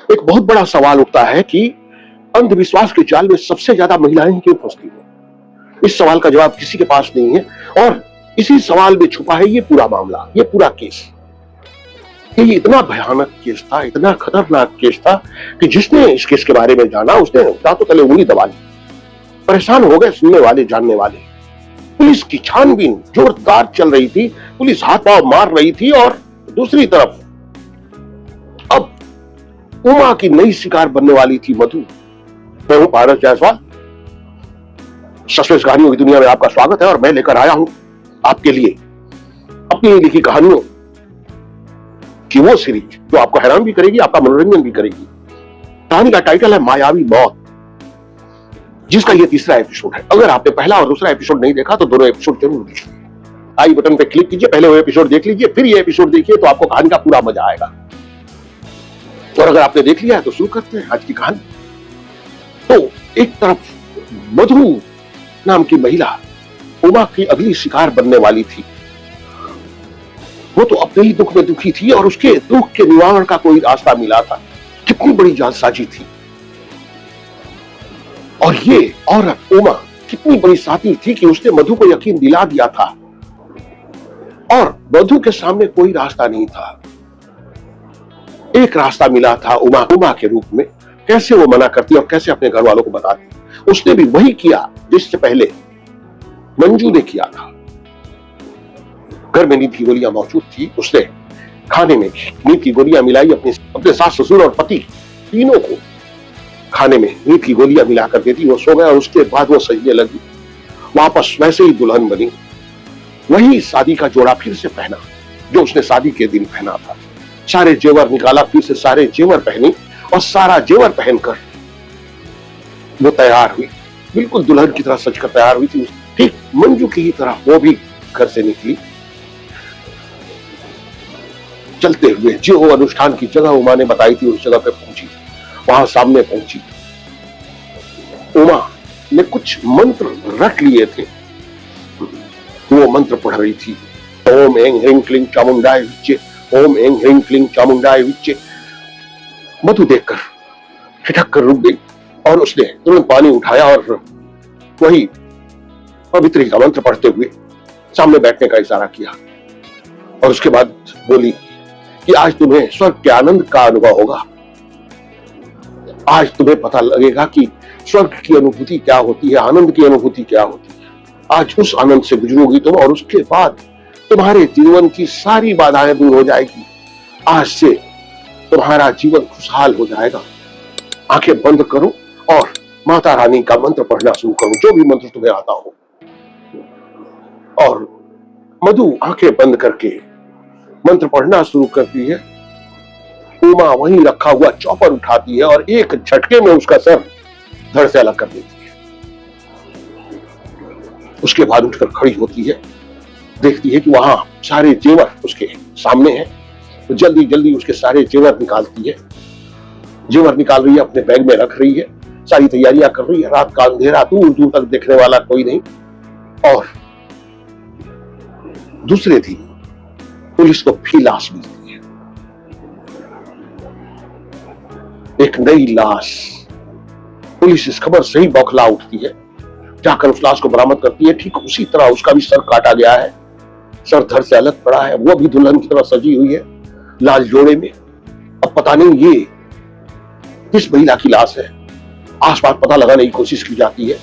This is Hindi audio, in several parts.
एक बहुत बड़ा सवाल उठता है कि अंधविश्वास के जाल में सबसे ज्यादा महिलाएं क्यों फंसती हैं। इस सवाल का जवाब किसी के पास नहीं है और इसी सवाल में छुपा है ये पूरा मामला, ये पूरा केस। ये इतना भयानक केस था, इतना खतरनाक केस था कि जिसने इस केस के बारे में जाना उसने दांतों तले उंगली दबा ली। परेशान हो गए सुनने वाले, जानने वाले। पुलिस की छानबीन जोरदार चल रही थी, पुलिस हाथ पांव मार रही थी और दूसरी तरफ अब उमा की नई शिकार बनने वाली थी मधु। मैं हूं पारस जायसवाल। सस्पेंस कहानियों की दुनिया में आपका स्वागत है और मैं लेकर आया हूं आपके लिए अपनी लिखी कहानियों की वो सीरीज जो आपको हैरान भी करेगी, आपका मनोरंजन भी करेगी। कहानी का टाइटल है मायावी मौत, जिसका ये तीसरा एपिसोड है। अगर आपने पहला और दूसरा एपिसोड नहीं देखा तो दोनों एपिसोड जरूर देखिए। आई बटन पे क्लिक कीजिए, पहले वो एपिसोड देख लीजिए, फिर ये एपिसोड देखिए तो आपको कहानी का पूरा मजा आएगा। और अगर आपने देख लिया है तो शुरू करते हैं आज की कहानी। तो एक तरफ मधु नाम की महिला उमा की अगली शिकार बनने वाली थी। वो तो अपने ही दुख में दुखी थी और उसके दुख के निवारण का कोई रास्ता मिला था। कितनी बड़ी जालसाजी थी। और ये औरत उमा कितनी बड़ी साथी थी कि उसने मधु को यकीन दिला दिया था और मधु के सामने कोई रास्ता नहीं था। एक रास्ता मिला था उमा के रूप में। कैसे वो मना करती और कैसे अपने घर वालों को बताती। उसने भी वही किया जिससे पहले मंजू ने किया था। घर में नींद की गोलियां मौजूद थी। उसने खाने में नींद की गोलियां मिलाई, अपने सास ससुर और पति तीनों को खाने में नींद की गोलियां मिलाकर देती। वो सो गए और उसके बाद वो सजने लगी। वापस वैसे ही दुल्हन बनी। वही शादी का जोड़ा फिर से पहना जो उसने शादी के दिन पहना था। सारे जेवर निकाला, फिर से सारे जेवर पहनी और सारा जेवर पहनकर वो तैयार हुई। बिल्कुल दुल्हन की तरह सजकर तैयार हुई थी। ठीक मंजू की ही तरह वो भी घर से निकली। चलते हुए जो अनुष्ठान की जगह उमा ने बताई थी उस जगह पे पहुंची। वहां सामने पहुंची। उमा ने कुछ मंत्र रट लिए थे। वो मंत्र पढ़ रही थी। ओम एं ह्रीं क्लीं चामुंडाय विच्चे, ओम एं ह्रीं क्लीं चामुंडाय विच्चे। मधु देखकर हिटक कर रुक गई और उसने तुरंत पानी उठाया और वही पवित्री का मंत्र पढ़ते हुए सामने बैठने का इशारा किया। और उसके बाद बोली कि आज तुम्हें स्वर्ग के आनंद का अनुभव होगा। आज तुम्हें पता लगेगा कि स्वर्ग की अनुभूति क्या होती है, आनंद की अनुभूति क्या होती है। आज उस आनंद से गुजरोगी तुम और उसके बाद तुम्हारे जीवन की सारी बाधाएं दूर हो जाएगी। आज से तुम्हारा जीवन खुशहाल हो जाएगा। आंखें बंद करो और माता रानी का मंत्र पढ़ना शुरू करो, जो भी मंत्र तुम्हें आता हो। और मधु आंखें बंद करके मंत्र पढ़ना शुरू करती है। उमा वहीं रखा हुआ चौपर उठाती है और एक झटके में उसका सर धड़ से अलग कर देती है। उसके बाद उठकर खड़ी होती है, देखती है कि वहां सारे जेवर उसके सामने हैं। तो जल्दी जल्दी उसके सारे जेवर निकालती है। जेवर निकाल रही है, अपने बैग में रख रही है, सारी तैयारियां कर रही है। रात का अंधेरा, दूर दूर तक देखने वाला कोई नहीं। और दूसरे दिन पुलिस को भी लाश मिलती है, एक नई लाश। पुलिस इस खबर से ही बौखला उठती है। जाकर उस लाश को बरामद करती है। ठीक उसी तरह उसका भी सर काटा गया है, सर धड़ से अलग पड़ा है। वो भी दुल्हन की तरह सजी हुई है, लाल जोड़े में। अब पता नहीं ये किस महिला की लाश है। आसपास पता लगाने की कोशिश की जाती है।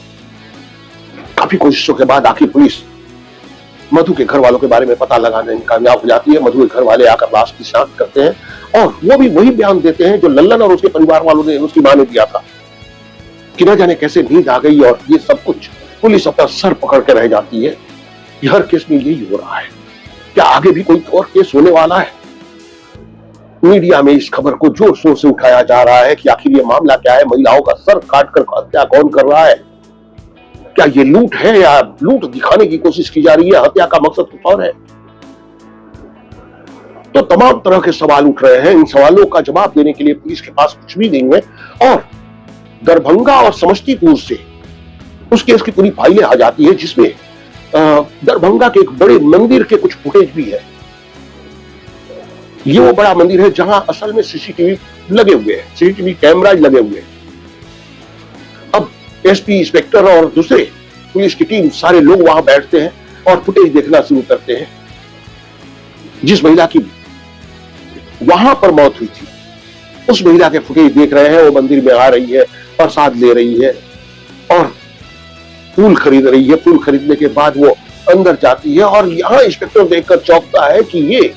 काफी कोशिशों के बाद आखिर पुलिस मधु के घर वालों के बारे में पता लगाने में कामयाब हो जाती है। मधु के घर वाले आकर लाश की शिनाख्त करते हैं और वो भी वही बयान देते हैं जो लल्लन और उसके परिवार वालों ने, उसकी मां ने दिया था कि न जाने कैसे नींद आ गई। और ये सब कुछ पुलिस अपना सर पकड़ के रह जाती है। हर केस में यही हो रहा है। क्या आगे भी कोई और केस होने वाला है? मीडिया में इस खबर को जोर शोर से उठाया जा रहा है कि आखिर ये मामला क्या है। महिलाओं का सर काटकर हत्या कौन कर रहा है? क्या ये लूट है या लूट दिखाने की कोशिश की जा रही है? हत्या का मकसद कुछ और है। तो तमाम तरह के सवाल उठ रहे हैं। इन सवालों का जवाब देने के लिए पुलिस के पास कुछ भी नहीं है। और दरभंगा और समस्तीपुर से उस केस की पूरी फाइलें आ जाती है, जिसमें दरभंगा के एक बड़े मंदिर के कुछ फुटेज भी है। ये वो बड़ा मंदिर है जहां असल में सीसीटीवी लगे हुए हैं, सीसीटीवी कैमराज लगे हुए हैं। अब एसपी, इंस्पेक्टर और दूसरे पुलिस की टीम, सारे लोग वहां बैठते हैं और फुटेज देखना शुरू करते हैं। जिस महिला की वहां पर मौत हुई थी, उस महिला के फुटेज देख रहे हैं। वो मंदिर में आ रही है, प्रसाद ले रही है और फूल खरीद रही है। फूल खरीदने के बाद वो अंदर जाती है और यहां इंस्पेक्टर देखकर चौंकता है कि ये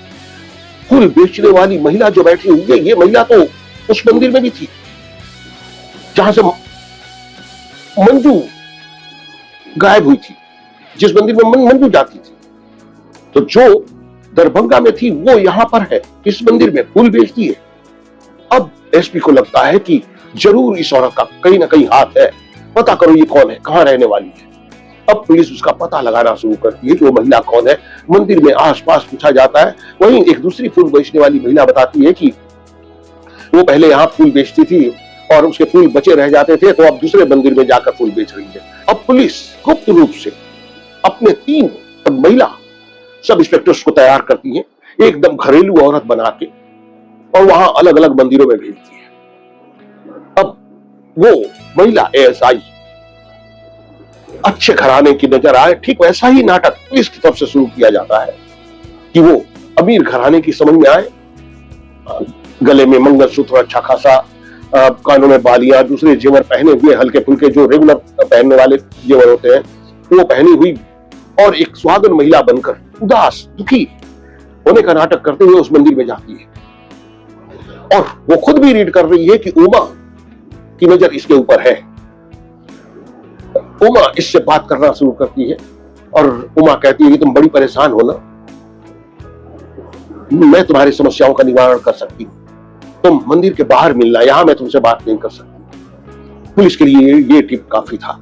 फूल बेचने वाली महिला जो बैठी हुई है, ये महिला तो उस मंदिर में भी थी जहां से मंजू गायब हुई थी, जिस मंदिर में मंजू जाती थी। तो जो दरभंगा में थी वो यहां पर है, इस मंदिर में फूल बेचती है। अब एसपी को लगता है कि जरूर इस औरत का कहीं ना कहीं हाथ है, पता करो ये कौन है, कहां रहने वाली है। अब पुलिस उसका पता लगाना शुरू करती है कि वो महिला कौन है। मंदिर में आसपास पूछा जाता है। वहीं एक दूसरी फूल बेचने वाली महिला बताती है कि वो पहले यहाँ फूल बेचती थी और उसके फूल बचे रह जाते थे, तो अब दूसरे मंदिर में जाकर फूल बेच रही है। अब पुलिस गुप्त रूप से अपने 3 महिला सब इंस्पेक्टर्स को तैयार करती है, एकदम घरेलू औरत बना के, और वहां अलग अलग मंदिरों में भेजती है। अब वो महिला एएसआई अच्छे घराने की नजर आए, ठीक वैसा ही नाटक पुलिस की तरफ से शुरू किया जाता है कि वो अमीर घराने की समझ में आए। गले में मंगलसूत्र अच्छा खासा, कानों में बालियां, दूसरे जेवर पहने हुए, हल्के फुल्के जो रेगुलर पहनने वाले जेवर होते हैं वो पहनी हुई, और एक सुहागन महिला बनकर उदास दुखी होने का नाटक करते हुए उस मंदिर में जाती है। और वो खुद भी रीड कर रही है कि उमा की नजर इसके ऊपर है। उमा इससे बात करना शुरू करती है और उमा कहती है कि तुम बड़ी परेशान हो ना, मैं तुम्हारी समस्याओं का निवारण कर सकती हूँ, तुम मंदिर के बाहर मिलना, यहां मैं तुमसे बात नहीं कर सकती। पुलिस के लिए ये टिप काफी था।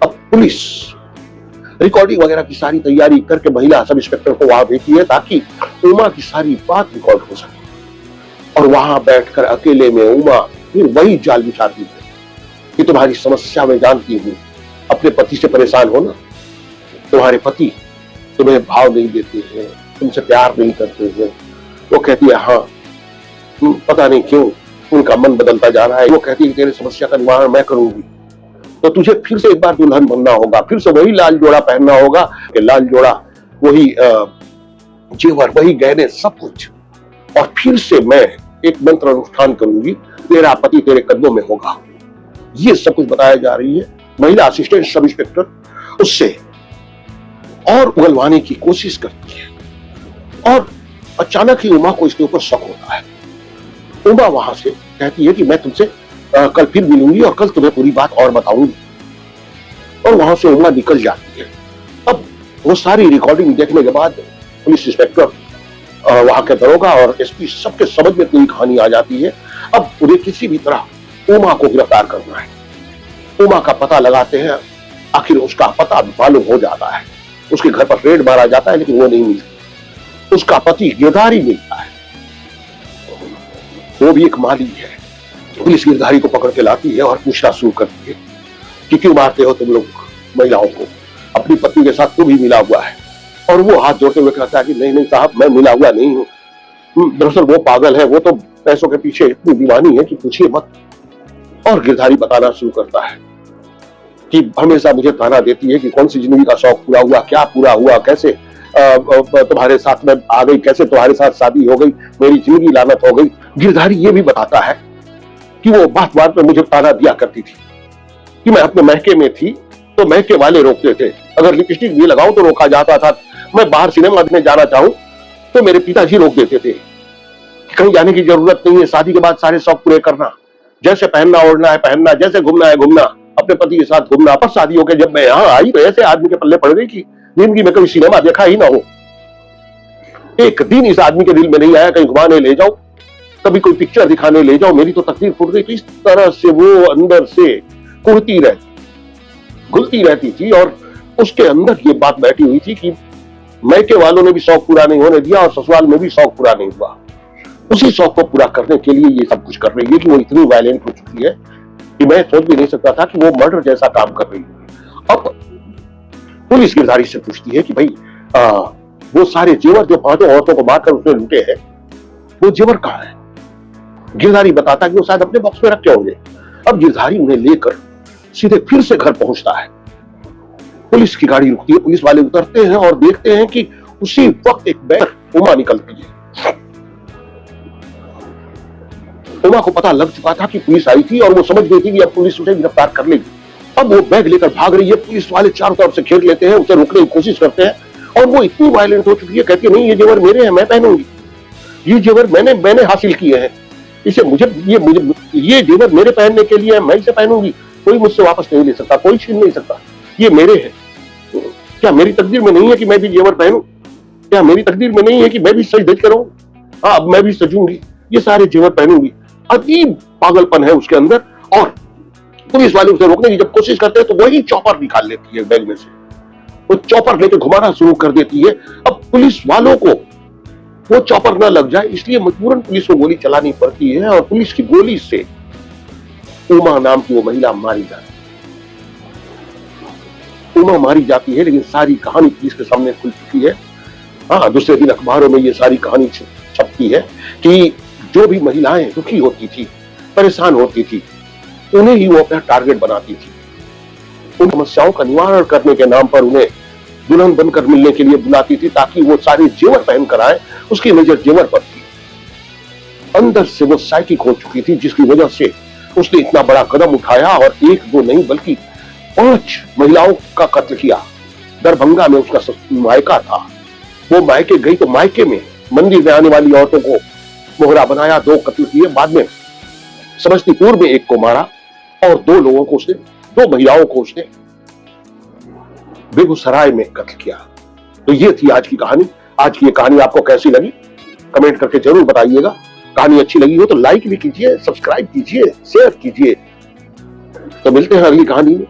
अब पुलिस रिकॉर्डिंग वगैरह की सारी तैयारी करके महिला सब इंस्पेक्टर को वहां भेजती है ताकि उमा की सारी बात रिकॉर्ड हो सके। और वहां बैठकर अकेले में उमा फिर वही जाल बिछाती है कि तुम्हारी समस्या मैं जानती हूँ, अपने पति से परेशान हो ना, तुम्हारे पति तुम्हें भाव नहीं देते हैं, तुमसे प्यार नहीं करते हैं। वो कहती है हाँ, पता नहीं क्यों उनका मन बदलता जा रहा है। वो कहती है तेरी समस्या का निवारण मैं करूंगी, तो तुझे फिर से एक बार दुल्हन बनना होगा, फिर से वही लाल जोड़ा पहनना होगा, लाल जोड़ा, वही जेवर, वही गहने, सब कुछ, और फिर से मैं एक मंत्र अनुष्ठान करूंगी, तेरा पति तेरे कदमों में होगा। ये सब कुछ बताया जा रही है। महिला असिस्टेंट सब इंस्पेक्टर उससे और उगलवाने की कोशिश करती है और अचानक ही उमा को इसके ऊपर शक होता है। उमा वहां से कहती है कि मैं तुमसे कल फिर मिलूंगी और कल तुम्हें पूरी बात और बताऊंगी, और वहां से उमा निकल जाती है। अब वो सारी रिकॉर्डिंग देखने के बाद पुलिस इंस्पेक्टर, वहां के दरोगा और एसपी सबके समझ में पूरी कहानी आ जाती है। अब उन्हें किसी भी तरह उमा को गिरफ्तार करना है। उमा का पता लगाते हैं, आखिर उसका पता मालूम हो जाता है। उसके घर पर रेड मारा जाता है लेकिन वो नहीं मिलती। उसका पति गिरधारी मिलता है, वो भी एक माली है। पुलिस गिरधारी को पकड़ के लाती है और पूछना शुरू करती है कि क्यों मारते हो तुम लोग महिलाओं को, अपनी पत्नी के साथ तू भी मिला हुआ है। और वो हाथ जोड़ते हुए कहता है कि नहीं नहीं साहब, मैं मिला हुआ नहीं हूं, दरअसल वो पागल है, वो तो पैसों के पीछे इतनी दीवानी है कि पूछिए मत। और गिरधारी बताना शुरू करता है कि हमेशा मुझे ताना देती है कि कौन सी जिंदगी का शौक पूरा हुआ, क्या पूरा हुआ, कैसे तुम्हारे साथ में आ गई, कैसे तुम्हारे साथ शादी हो गई, मेरी जिंदगी लानत हो गई। गिरधारी ये भी बताता है कि वो बात बात में मुझे ताना दिया करती थी कि मैं अपने महके में थी तो महके वाले रोकते थे, अगर लिपस्टिक भी लगाऊं तो रोका जाता था, मैं बाहर सिनेमा देखने जाना चाहूं तो मेरे पिताजी रोक देते थे, कहीं जाने की जरूरत नहीं है, शादी के बाद सारे शौक पूरे करना, जैसे पहनना ओढ़ना है पहनना, जैसे घूमना है घूमना, अपने पति के साथ घूमना। पर शादी होकर जब मैं यहाँ आई तो ऐसे आदमी के पल्ले पड़ गई कि जिंदगी में कभी सिनेमा देखा ही ना हो। एक दिन इस आदमी के दिल में नहीं आया कहीं घुमाने ले जाओ, कभी कोई पिक्चर दिखाने ले जाओ, मेरी तो तकदीर फूट गई। इस तरह से वो अंदर से कुड़ती रहती, घुलती रहती थी और उसके अंदर ये बात बैठी हुई थी कि मैके वालों ने भी शौक पूरा नहीं होने दिया और ससुराल में भी शौक पूरा नहीं हुआ। उसी शौक को पूरा करने के लिए ये सब कुछ कर रही है कि वो इतनी वायलेंट हो चुकी है कि मैं सोच भी नहीं सकता था कि वो मर्डर जैसा काम कर रही है। अब पुलिस गिरधारी से पूछती है कि भाई वो सारे जेवर जो 5 औरतों को मारकर उसने लूटे हैं, वो जेवर कहाँ है? गिरधारी बताता है कि वो शायद अपने बॉक्स में रखे होंगे। अब गिरधारी उन्हें लेकर सीधे फिर से घर पहुंचता है। पुलिस की गाड़ी रुकती है, पुलिस वाले उतरते हैं और देखते हैं कि उसी वक्त एक बैग उमा निकलती है। उमा को पता लग चुका था कि पुलिस आई थी और वो समझ गई थी कि अब पुलिस उसे गिरफ्तार कर लेगी। अब वो बैग लेकर भाग रही है, पुलिस वाले चारों तरफ से घेर लेते हैं, उसे रोकने की कोशिश करते हैं और वो इतनी वायलेंट हो चुकी है, कहती है नहीं ये जेवर मेरे हैं, मैं पहनूंगी, ये जेवर मैंने हासिल किए हैं, इसे मुझे ये जेवर मेरे पहनने के लिए है, मैं इसे पहनूंगी, कोई मुझसे वापस नहीं ले सकता, कोई छीन नहीं सकता, ये मेरे हैं। क्या मेरी तकदीर में नहीं है कि मैं भी जेवर पहनूं? क्या मेरी तकदीर में नहीं है कि मैं भी सज धज करूं? हाँ, अब मैं भी सजूंगी, ये सारे जेवर पहनूंगी। अजीब पागलपन है उसके अंदर। और पुलिस वाले उसे रोकने की जब कोशिश करते हैं तो वही चॉपर निकाल लेती है बैग में से, वो चॉपर लेकर घुमाना शुरू कर देती है। अब पुलिस वालों को वो चॉपर ना लग जाए इसलिए मजबूरन पुलिस को गोली चलानी पड़ती है और पुलिस की गोली से उमा नाम की वो महिला मारी जाती है। उमा मारी जाती है, लेकिन सारी कहानी पुलिस के सामने खुल चुकी है। हाँ, दूसरे दिन अखबारों में ये सारी कहानी छपती है कि जो भी महिलाएं दुखी होती थी, परेशान होती थी, उन्हें ही वो अपना टारगेट बनाती थी। उन समस्याओं का निवारण करने के नाम पर उन्हें दुल्हन बनकर मिलने के लिए बुलाती थी ताकि वो सारे जेवर पहन कर आए। उसकी नजर जेवर पर थी। अंदर से वो साइकिक हो चुकी थी, जिसकी वजह से उसने इतना बड़ा कदम उठाया और एक दो नहीं बल्कि 5 महिलाओं का कत्ल किया। दरभंगा में उसका मायका था। वो मायके गई तो मायके में मंदिर में आने वाली औरतों को मोहरा बनाया, 2 कत्ल किए। बाद में समस्तीपुर में एक को मारा और 2 महिलाओं को उसने बेगूसराय में कत्ल किया। तो ये थी आज की कहानी। आज की ये कहानी आपको कैसी लगी कमेंट करके जरूर बताइएगा। कहानी अच्छी लगी हो तो लाइक भी कीजिए, सब्सक्राइब कीजिए, शेयर कीजिए। तो मिलते हैं अगली कहानी में।